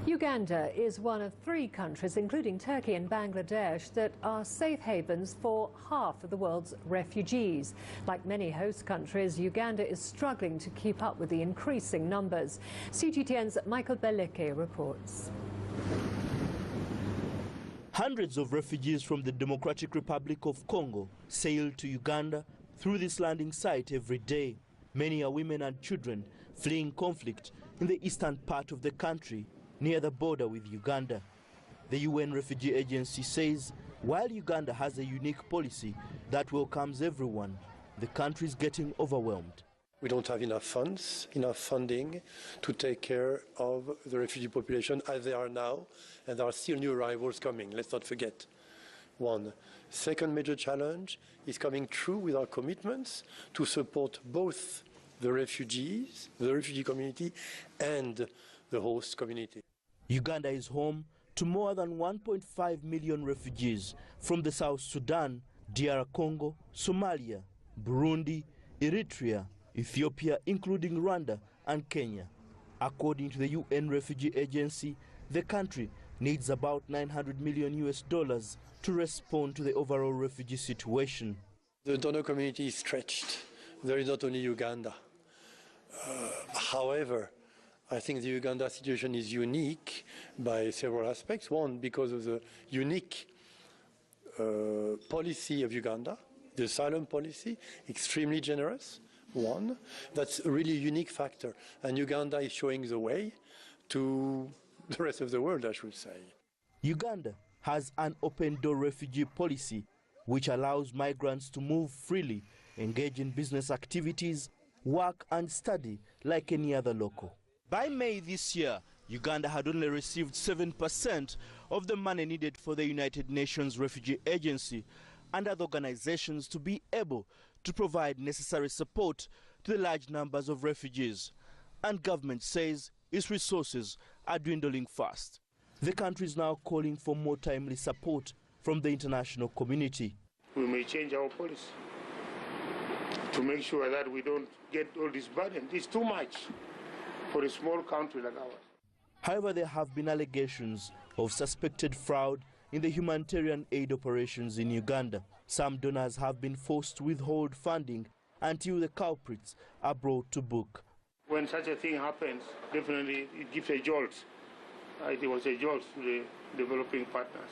Uganda is one of 3 countries, including Turkey and Bangladesh, that are safe havens for half of the world's refugees. Like many host countries, Uganda is struggling to keep up with the increasing numbers. CGTN's Michael Beleke reports. Hundreds of refugees from the Democratic Republic of Congo sail to Uganda through this landing site every day. Many are women and children fleeing conflict in the eastern part of the country, near the border with Uganda. The UN Refugee Agency says while Uganda has a unique policy that welcomes everyone, the country is getting overwhelmed. We don't have enough funds, enough funding to take care of the refugee population as they are now, and there are still new arrivals coming, let's not forget. One. Second major challenge is coming true with our commitments to support both the refugees, the refugee community, and the host community. Uganda is home to more than 1.5 million refugees from the South Sudan, DR Congo, Somalia, Burundi, Eritrea, Ethiopia, including Rwanda and Kenya. According to the UN Refugee Agency, the country needs about $900 million to respond to the overall refugee situation. The donor community is stretched. There is not only Uganda. However, I think the Uganda situation is unique by several aspects. One, because of the unique policy of Uganda, the asylum policy, extremely generous. One, that's a really unique factor. And Uganda is showing the way to the rest of the world, I should say. Uganda has an open-door refugee policy which allows migrants to move freely, engage in business activities, work and study like any other local. By May this year, Uganda had only received 7% of the money needed for the United Nations Refugee Agency and other organizations to be able to provide necessary support to the large numbers of refugees. And government says its resources are dwindling fast. The country is now calling for more timely support from the international community. We may change our policy to make sure that we don't get all this burden. It's too much for a small country like ours. However, there have been allegations of suspected fraud in the humanitarian aid operations in Uganda. Some donors have been forced to withhold funding until the culprits are brought to book. When such a thing happens, definitely it gives a jolt. It was a jolt to the developing partners.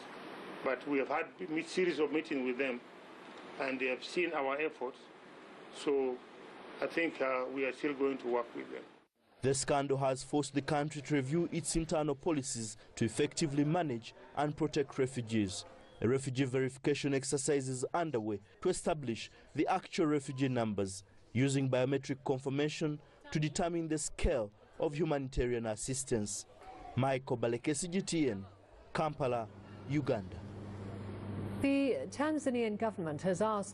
But we have had a series of meetings with them, and they have seen our efforts. So I think we are still going to work with them. The scandal has forced the country to review its internal policies to effectively manage and protect refugees. A refugee verification exercise is underway to establish the actual refugee numbers, using biometric confirmation to determine the scale of humanitarian assistance. Michael Beleke, CGTN, Kampala, Uganda. The Tanzanian government has asked